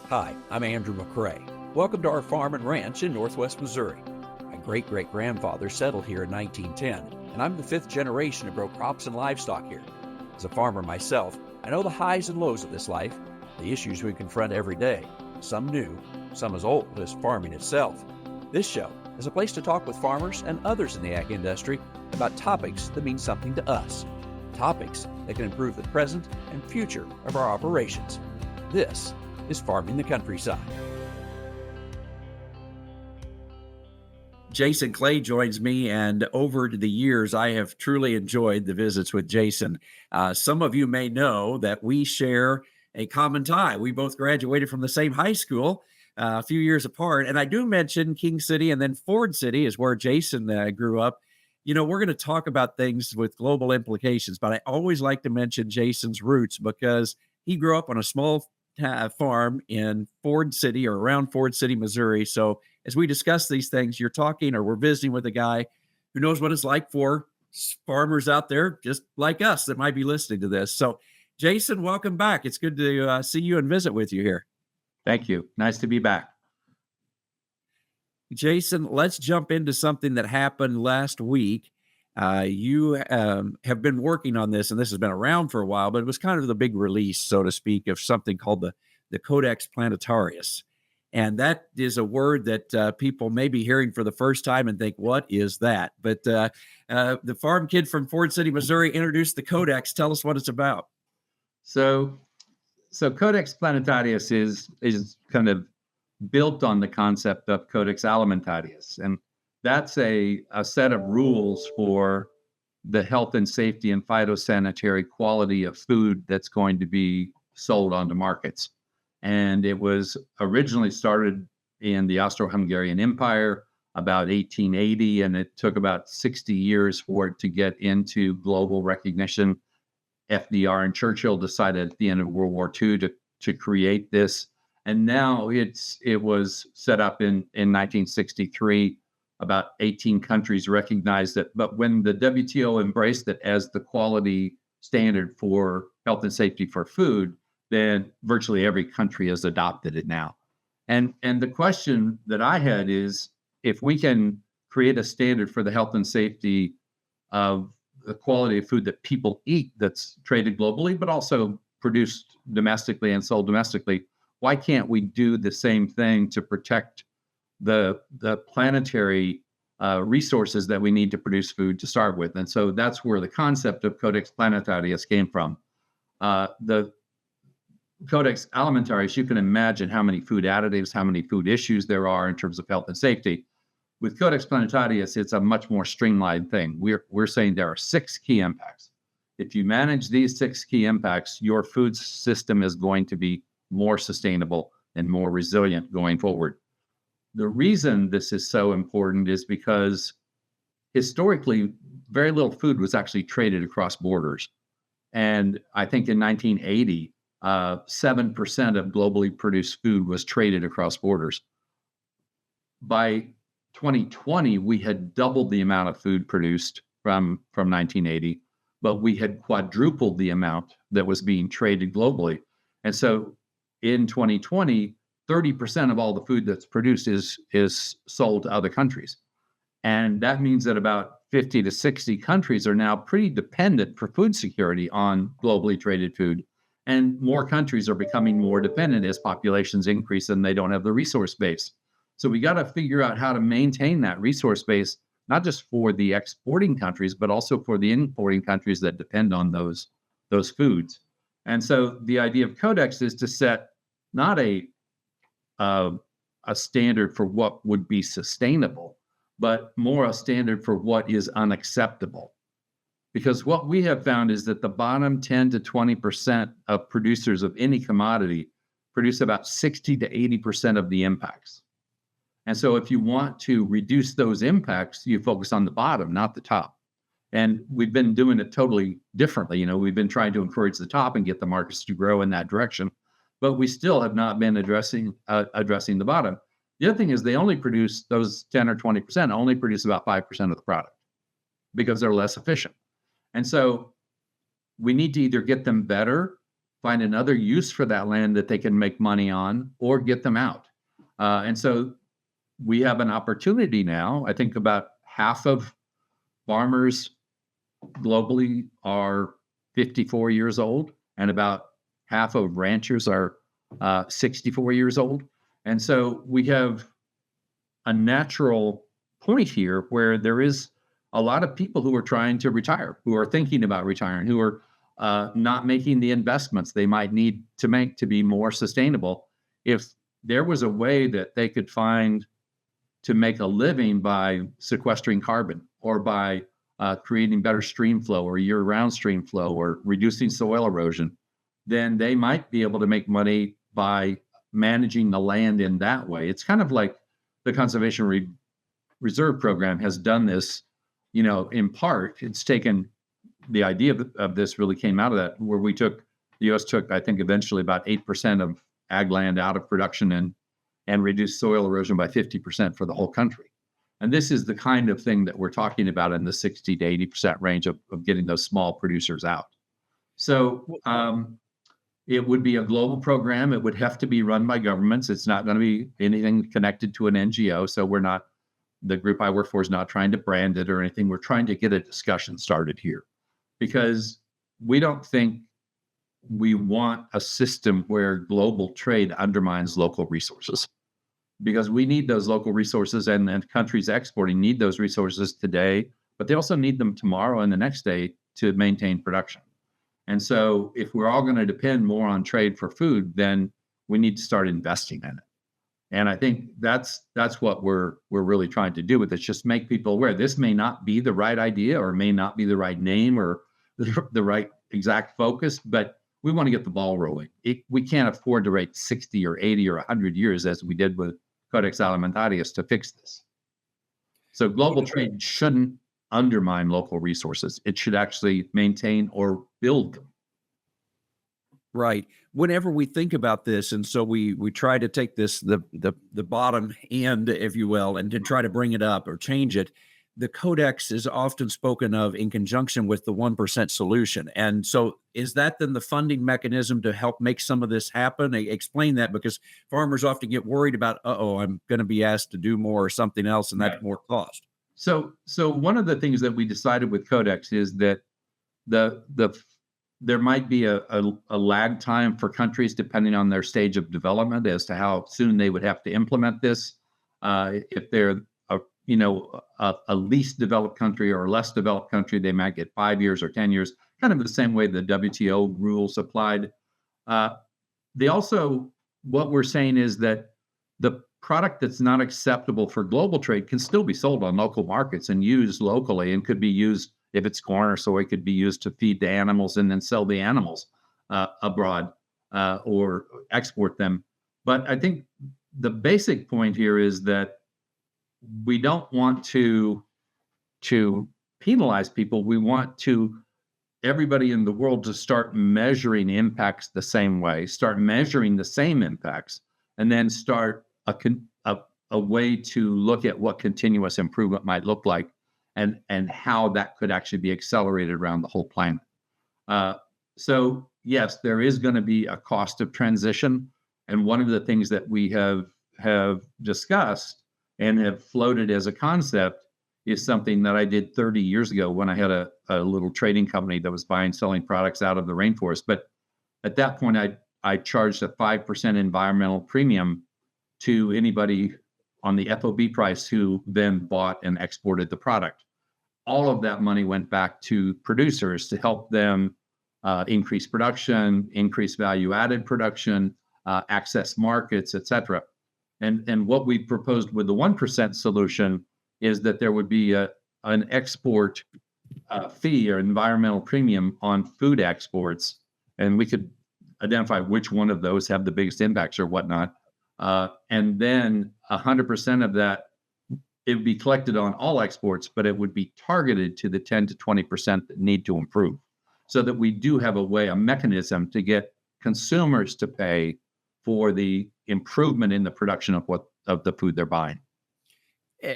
Hi, I'm Andrew McCrae. Welcome to our farm and ranch in northwest Missouri. My great-great-grandfather settled here in 1910, and I'm the fifth generation to grow crops and livestock here. As a farmer myself, I know the highs and lows of this life, the issues we confront every day, some new, some as old as farming itself. This show is a place to talk with farmers and others in the ag industry about topics that mean something to us, topics that can improve the present and future of our operations. This is Farming the Countryside. Jason Clay joins me, and over the years, I have truly enjoyed the visits with Jason. Some of you may know that we share a common tie. We both graduated from the same high school a few years apart, and I do mention King City and then Ford City is where Jason grew up. You know, we're going to talk about things with global implications, but I always like to mention Jason's roots because he grew up on a small farm in Ford City or around Ford City, Missouri. So as we discuss these things, you're talking or we're visiting with a guy who knows what it's like for farmers out there, just like us that might be listening to this. So Jason, welcome back. It's good to see you and visit with you here. Thank you. Nice to be back. Jason, let's jump into something that happened last week. You have been working on this, and this has been around for a while, but it was kind of the big release, so to speak, of something called the Codex planetarias. And that is a word that people may be hearing for the first time and think, what is that? But the farm kid from Ford City, Missouri introduced the Codex. Tell us what it's about. So Codex planetarias is kind of built on the concept of Codex alimentarius. And that's a set of rules for the health and safety and phytosanitary quality of food that's going to be sold onto markets. And it was originally started in the Austro-Hungarian Empire about 1880, and it took about 60 years for it to get into global recognition. FDR and Churchill decided at the end of World War II to create this. And now it was set up in 1963. About 18 countries recognized it. But when the WTO embraced it as the quality standard for health and safety for food, then virtually every country has adopted it now. And the question that I had is, if we can create a standard for the health and safety of the quality of food that people eat that's traded globally, but also produced domestically and sold domestically, why can't we do the same thing to protect the planetary resources that we need to produce food to start with? And so that's where the concept of Codex planetarius came from. The Codex alimentarius, you can imagine how many food additives, how many food issues there are in terms of health and safety. With Codex planetarius, it's a much more streamlined thing. We're saying there are 6 key impacts. If you manage these 6 key impacts, your food system is going to be more sustainable and more resilient going forward. The reason this is so important is because historically, very little food was actually traded across borders. And I think in 1980, 7% of globally produced food was traded across borders. By 2020, we had doubled the amount of food produced from 1980, but we had quadrupled the amount that was being traded globally. And so in 2020, 30% of all the food that's produced is sold to other countries. And that means that about 50 to 60 countries are now pretty dependent for food security on globally traded food. And more countries are becoming more dependent as populations increase and they don't have the resource base. So we got to figure out how to maintain that resource base, not just for the exporting countries, but also for the importing countries that depend on those foods. And so the idea of Codex is to set not a standard for what would be sustainable, but more a standard for what is unacceptable. Because what we have found is that the bottom 10 to 20% of producers of any commodity produce about 60 to 80% of the impacts. And so if you want to reduce those impacts, you focus on the bottom, not the top. And we've been doing it totally differently. You know, we've been trying to encourage the top and get the markets to grow in that direction, but we still have not been addressing the bottom. The other thing is they only produce, those 10 or 20% only produce about 5% of the product because they're less efficient. And so we need to either get them better find another use for that land that they can make money on or get them out. And so we have an opportunity now. I think about half of farmers globally are 54 years old, and about half of ranchers are 64 years old. And so we have a natural point here where there is a lot of people who are trying to retire, who are thinking about retiring, who are not making the investments they might need to make to be more sustainable. If there was a way that they could find to make a living by sequestering carbon or by creating better stream flow or year-round stream flow or reducing soil erosion, then they might be able to make money by managing the land in that way. It's kind of like the Conservation Reserve Program has done this, in part. It's taken the idea of this really came out of that, where the U.S. took, I think, eventually about 8% of ag land out of production and reduced soil erosion by 50% for the whole country. And this is the kind of thing that we're talking about in the 60 to 80% range of getting those small producers out. So it would be a global program. It would have to be run by governments. It's not going to be anything connected to an NGO. So the group I work for is not trying to brand it or anything. We're trying to get a discussion started here because we don't think we want a system where global trade undermines local resources, because we need those local resources, and countries exporting need those resources today, but they also need them tomorrow and the next day to maintain production. And so if we're all going to depend more on trade for food, then we need to start investing in it. And I think that's what we're really trying to do with it. Just make people aware this may not be the right idea or may not be the right name or the right exact focus, but we want to get the ball rolling. We can't afford to wait 60 or 80 or 100 years as we did with Codex Alimentarius to fix this. So global trade shouldn't undermine local resources. It should actually maintain or build them. Right. Whenever we think about this, and so we try to take this the bottom end, if you will, and to try to bring it up or change it. The Codex is often spoken of in conjunction with the 1% solution. And so is that then the funding mechanism to help make some of this happen? Explain that, because farmers often get worried about, I'm going to be asked to do more or something else, and that's more cost. So one of the things that we decided with Codex is that there might be a lag time for countries depending on their stage of development as to how soon they would have to implement this. If they're a least developed country or a less developed country, they might get 5 years or 10 years, kind of the same way the WTO rules applied. What we're saying is that the product that's not acceptable for global trade can still be sold on local markets and used locally, and could be used, if it's corn or soy, could be used to feed the animals and then sell the animals abroad or export them. But I think the basic point here is that we don't want to penalize people. We want everybody in the world to start measuring impacts the same way, start measuring the same impacts, and then start a way to look at what continuous improvement might look like and how that could actually be accelerated around the whole planet. So yes, there is going to be a cost of transition. And one of the things that we have discussed and have floated as a concept is something that I did 30 years ago when I had a little trading company that was selling products out of the rainforest. But at that point, I charged a 5% environmental premium to anybody on the FOB price who then bought and exported the product. All of that money went back to producers to help them increase production, increase value-added production, access markets, et cetera. And what we proposed with the 1% solution is that there would be an export fee or environmental premium on food exports, and we could identify which one of those have the biggest impacts or whatnot. And then 100% of that, it would be collected on all exports, but it would be targeted to the 10 to 20% that need to improve, so that we do have a mechanism to get consumers to pay for the improvement in the production of the food they're buying.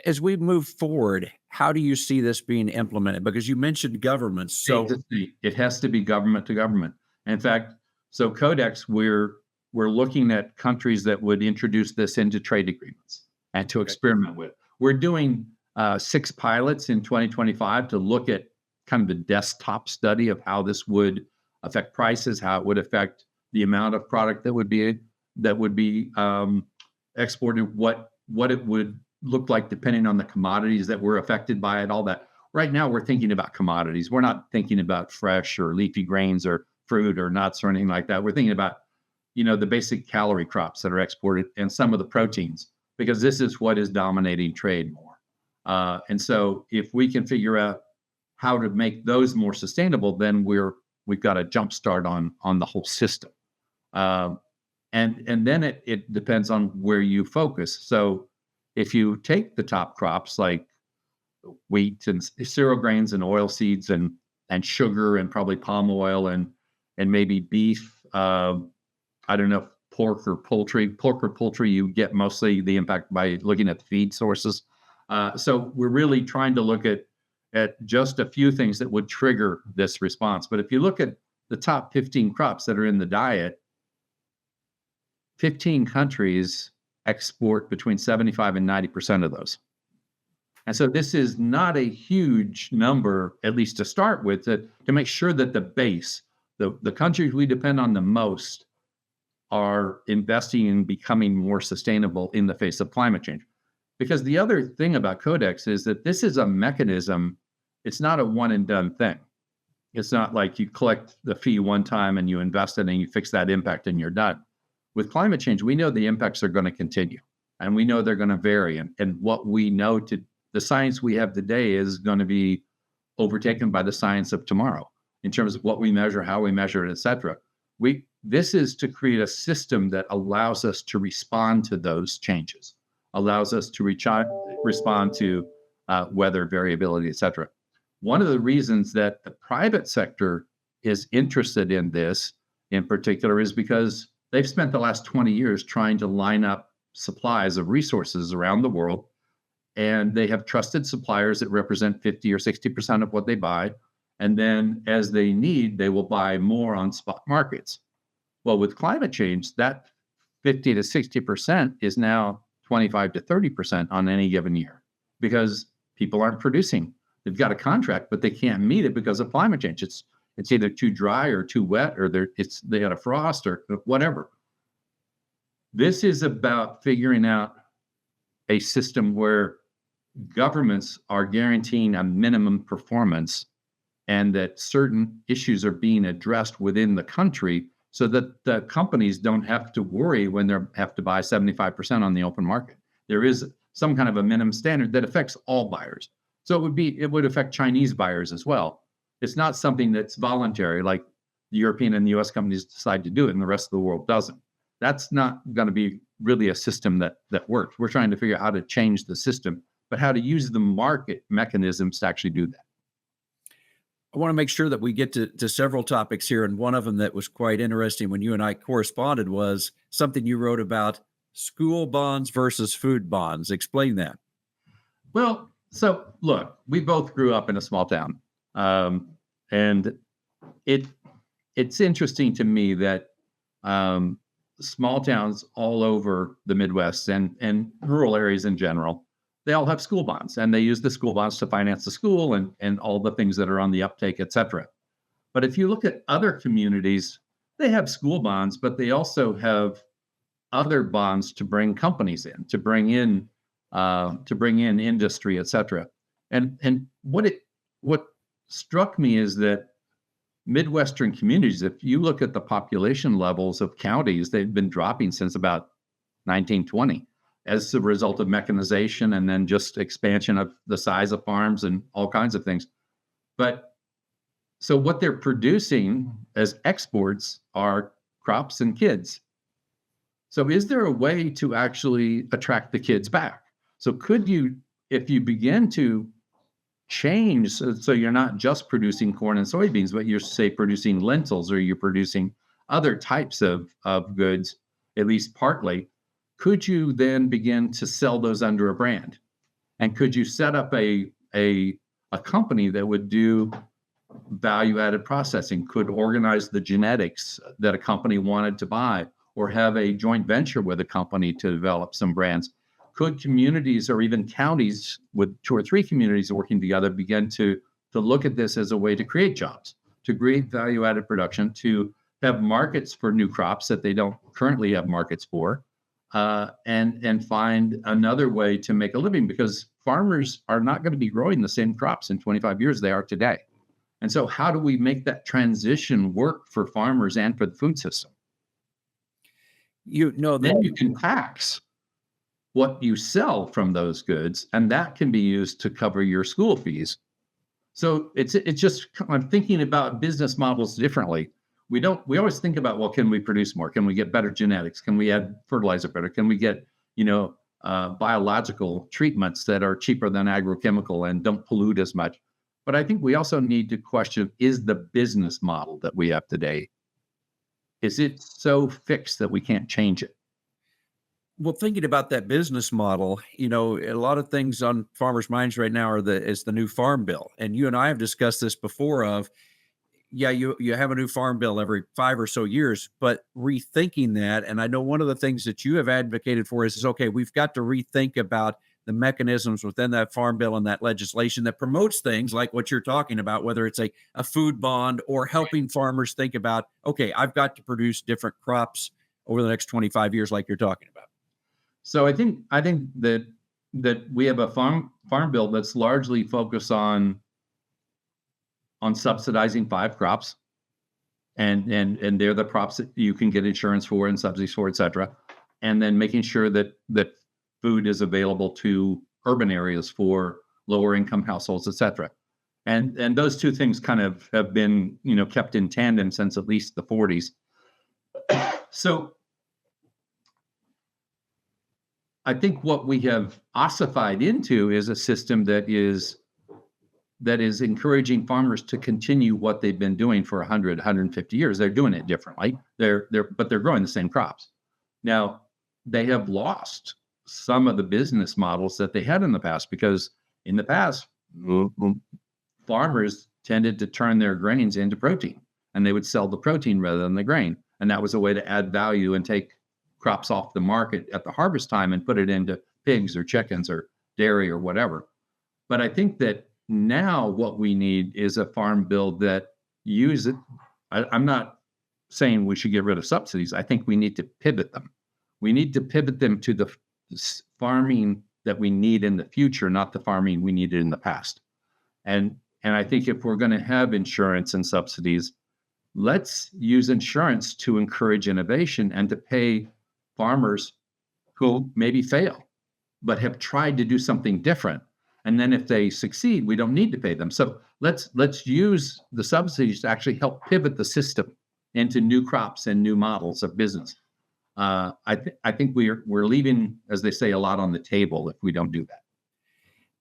As we move forward, how do you see this being implemented? Because you mentioned governments. So it has to be government to government. In fact, So Codex, we're looking at countries that would introduce this into trade agreements and to experiment with. We're doing 6 pilots in 2025 to look at kind of the desktop study of how this would affect prices, how it would affect the amount of product that would be exported, what it would look like depending on the commodities that were affected by it, all that. Right now, we're thinking about commodities. We're not thinking about fresh or leafy grains or fruit or nuts or anything like that. We're thinking about, the basic calorie crops that are exported and some of the proteins, because this is what is dominating trade more. And so if we can figure out how to make those more sustainable, then we've got a jump start on the whole system. And then it depends on where you focus. So if you take the top crops like wheat and cereal grains and oil seeds and sugar and probably palm oil and maybe beef, I don't know if pork or poultry, you get mostly the impact by looking at the feed sources. So we're really trying to look at just a few things that would trigger this response. But if you look at the top 15 crops that are in the diet, 15 countries export between 75 and 90% of those. And so this is not a huge number, at least to start with, to make sure that the base, the countries we depend on the most, are investing in becoming more sustainable in the face of climate change. Because the other thing about Codex is that this is a mechanism. It's not a one and done thing. It's not like you collect the fee one time and you invest it and you fix that impact and you're done. With climate change, we know the impacts are going to continue and we know they're going to vary. And what we know the science we have today is going to be overtaken by the science of tomorrow in terms of what we measure, how we measure it, et cetera. This is to create a system that allows us to respond to those changes, allows us to respond to weather variability, et cetera. One of the reasons that the private sector is interested in this in particular is because they've spent the last 20 years trying to line up supplies of resources around the world, and they have trusted suppliers that represent 50 or 60% of what they buy. And then as they need, they will buy more on spot markets. Well, with climate change, that 50 to 60% is now 25 to 30% on any given year because people aren't producing. They've got a contract, but they can't meet it because of climate change. It's either too dry or too wet, or they had a frost or whatever. This is about figuring out a system where governments are guaranteeing a minimum performance and that certain issues are being addressed within the country so that the companies don't have to worry when they have to buy 75% on the open market. There is some kind of a minimum standard that affects all buyers. So it would affect Chinese buyers as well. It's not something that's voluntary, like the European and the US companies decide to do it and the rest of the world doesn't. That's not going to be really a system that works. We're trying to figure out how to change the system, but how to use the market mechanisms to actually do that. I want to make sure that we get to several topics here. And one of them that was quite interesting when you and I corresponded was something you wrote about school bonds versus food bonds. Explain that. Well, so look, we both grew up in a small town. And it's interesting to me that small towns all over the Midwest and rural areas in general, they all have school bonds, and they use the school bonds to finance the school and all the things that are on the uptake, et cetera. But if you look at other communities, they have school bonds, but they also have other bonds to bring companies in, to bring in industry, et cetera. And what struck me is that Midwestern communities, if you look at the population levels of counties, they've been dropping since about 1920 as a result of mechanization and then just expansion of the size of farms and all kinds of things. But so what they're producing as exports are crops and kids. So is there a way to actually attract the kids back? So could you, if you begin to change, so you're not just producing corn and soybeans, but you're, say, producing lentils or you're producing other types of goods, at least partly, could you then begin to sell those under a brand? And could you set up a company that would do value-added processing, could organize the genetics that a company wanted to buy, or have a joint venture with a company to develop some brands. Could communities or even counties with 2 or 3 communities working together begin to look at this as a way to create jobs, to create value-added production, to have markets for new crops that they don't currently have markets for, and find another way to make a living, because farmers are not going to be growing the same crops in 25 years they are today. And so how do we make that transition work for farmers and for the food system? You know that. Then you can tax what you sell from those goods, and that can be used to cover your school fees. So it's just, I'm thinking about business models differently. We always think about, well, can we produce more? Can we get better genetics? Can we add fertilizer better? Can we get, biological treatments that are cheaper than agrochemical and don't pollute as much? But I think we also need to question, is the business model that we have today, is it so fixed that we can't change it? Well, thinking about that business model, a lot of things on farmers' minds right now is the new farm bill. And you and I have discussed this before of, yeah, you have a new farm bill every 5 or so years, but rethinking that. And I know one of the things that you have advocated for is okay, we've got to rethink about the mechanisms within that farm bill and that legislation that promotes things like what you're talking about, whether it's a food bond or helping farmers think about, okay, I've got to produce different crops over the next 25 years, like you're talking about. So I think that we have a farm bill that's largely focused on subsidizing 5 crops, and they're the crops that you can get insurance for and subsidies for, et cetera. And then making sure that food is available to urban areas for lower income households, et cetera. And those 2 things kind of have been, kept in tandem since at least the 40s. So I think what we have ossified into is a system that is encouraging farmers to continue what they've been doing for 100, 150 years. They're doing it differently. But they're growing the same crops. Now, they have lost some of the business models that they had in the past, because in the past, farmers tended to turn their grains into protein, and they would sell the protein rather than the grain. And that was a way to add value and take crops off the market at the harvest time and put it into pigs or chickens or dairy or whatever. But I think that now what we need is a farm bill that uses, I'm not saying we should get rid of subsidies. I think we need to pivot them. We need to pivot them to the farming that we need in the future, not the farming we needed in the past. And I think if we're going to have insurance and subsidies, let's use insurance to encourage innovation and to pay farmers who maybe fail, but have tried to do something different. And then if they succeed, we don't need to pay them. So let's use the subsidies to actually help pivot the system into new crops and new models of business. I think we're leaving, as they say, a lot on the table if we don't do that.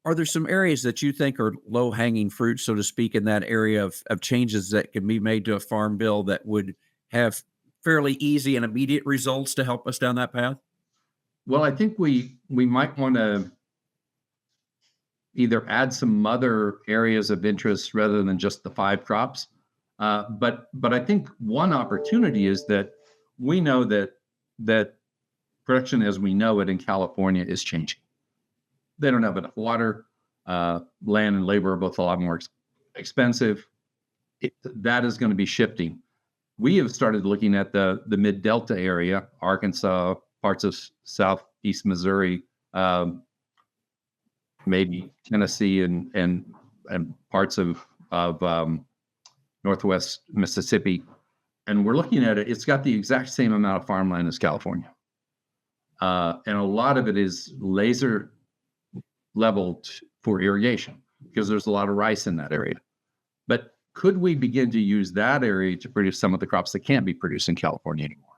Are there some areas that you think are low hanging fruit, so to speak, in that area of changes that can be made to a farm bill that would have fairly easy and immediate results to help us down that path? Well, I think we might want to either add some other areas of interest rather than just the 5 crops. But I think one opportunity is that we know that production as we know it in California is changing. They don't have enough water. Land and labor are both a lot more expensive. That is going to be shifting. We have started looking at the mid-Delta area, Arkansas, parts of southeast Missouri, maybe Tennessee and parts of northwest Mississippi. And we're looking at it. It's got the exact same amount of farmland as California. And a lot of it is laser leveled for irrigation because there's a lot of rice in that area. But could we begin to use that area to produce some of the crops that can't be produced in California anymore?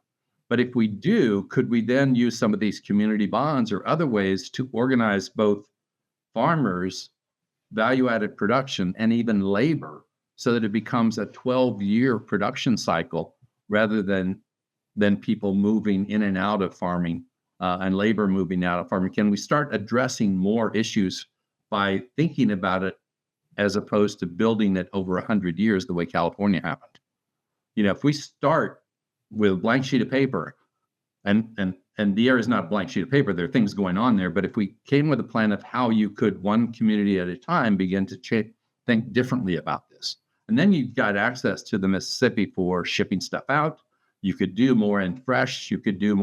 But if we do, could we then use some of these community bonds or other ways to organize both farmers, value-added production, and even labor so that it becomes a 12-year production cycle rather than people moving in and out of farming and labor moving out of farming? Can we start addressing more issues by thinking about it as opposed to building it over 100 years the way California happened. If we start with a blank sheet of paper, and the air is not a blank sheet of paper, there are things going on there, but if we came with a plan of how you could, one community at a time, begin to think differently about this, and then you've got access to the Mississippi for shipping stuff out. You could do more in fresh, you could do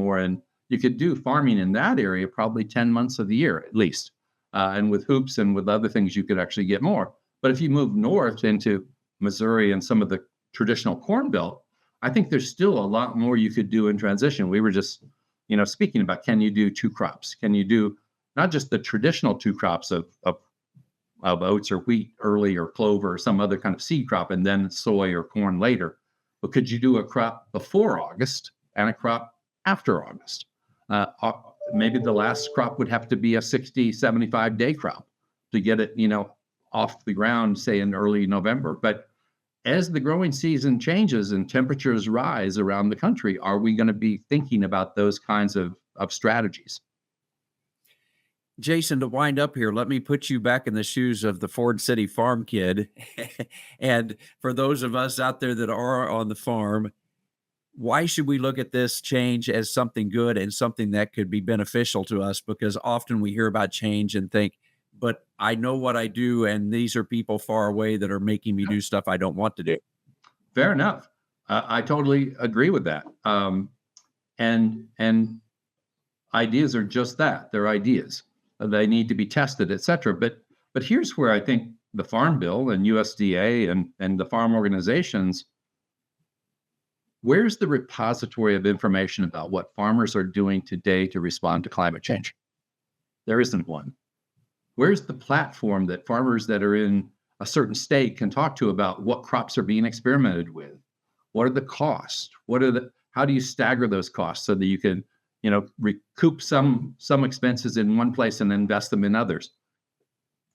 farming in that area probably 10 months of the year at least. And with hoops and with other things, you could actually get more. But if you move north into Missouri and some of the traditional corn belt, I think there's still a lot more you could do in transition. We were just, speaking about, can you do two crops? Can you do not just the traditional two crops of oats or wheat early, or clover or some other kind of seed crop, and then soy or corn later, but could you do a crop before August and a crop after August? Maybe the last crop would have to be a 60, 75-day crop to get it, off the ground, say in early November. But as the growing season changes and temperatures rise around the country, are we going to be thinking about those kinds of strategies? Jason, to wind up here, let me put you back in the shoes of the Ford City farm kid. And for those of us out there that are on the farm, why should we look at this change as something good and something that could be beneficial to us? Because often we hear about change and think, but I know what I do, and these are people far away that are making me do stuff I don't want to do. Fair enough. I totally agree with that. And ideas are just that. They're ideas. They need to be tested, et cetera. But here's where I think the Farm Bill and USDA and the farm organizations, where's the repository of information about what farmers are doing today to respond to climate change? There isn't one. Where's the platform that farmers that are in a certain state can talk to about what crops are being experimented with? What are the costs? How do you stagger those costs so that you can, recoup some expenses in one place and invest them in others?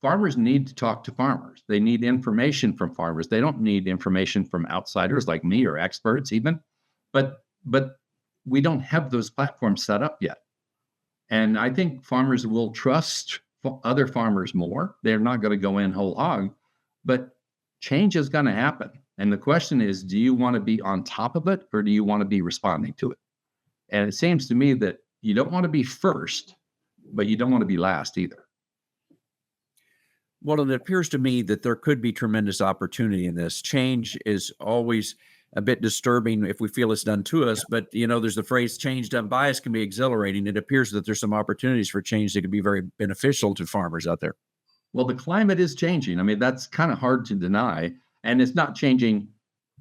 Farmers need to talk to farmers. They need information from farmers. They don't need information from outsiders like me or experts even, but we don't have those platforms set up yet. And I think farmers will trust other farmers more. They're not going to go in whole hog, but change is going to happen. And the question is, do you want to be on top of it, or do you want to be responding to it? And it seems to me that you don't want to be first, but you don't want to be last either. Well, it appears to me that there could be tremendous opportunity in this. Change is always a bit disturbing if we feel it's done to us, but there's the phrase change done by us can be exhilarating. It appears that there's some opportunities for change that could be very beneficial to farmers out there. Well, the climate is changing. I mean, that's kind of hard to deny, and it's not changing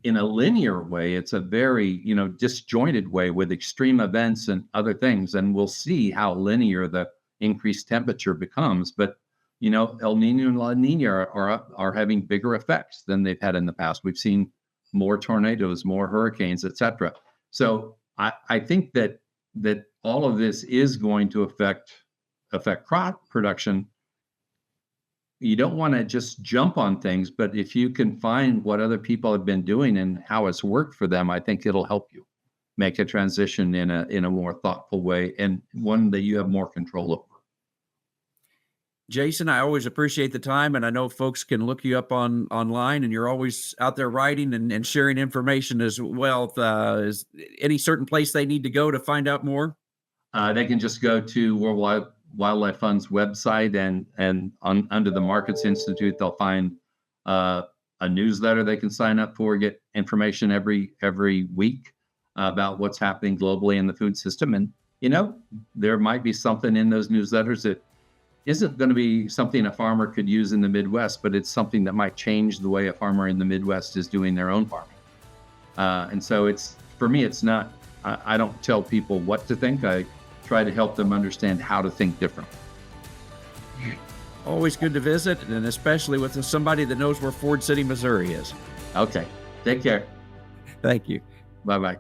in a linear way. It's a very, disjointed way with extreme events and other things, and we'll see how linear the increased temperature becomes. But El Nino and La Nina are having bigger effects than they've had in the past. We've seen more tornadoes, more hurricanes, et cetera. So I think that all of this is going to affect crop production. You don't want to just jump on things, but if you can find what other people have been doing and how it's worked for them, I think it'll help you make a transition in a more thoughtful way, and one that you have more control over. Jason, I always appreciate the time, and I know folks can look you up online, and you're always out there writing and sharing information as well. Is any certain place they need to go to find out more? They can just go to World Wildlife Fund's website, and under the Markets Institute, they'll find a newsletter they can sign up for, get information every week about what's happening globally in the food system. And there might be something in those newsletters that isn't going to be something a farmer could use in the Midwest, but it's something that might change the way a farmer in the Midwest is doing their own farming. And so for me, it's not, I don't tell people what to think. I try to help them understand how to think differently. Always good to visit, and especially with somebody that knows where Ford City, Missouri is. Okay. Take care. Thank you. Bye-bye.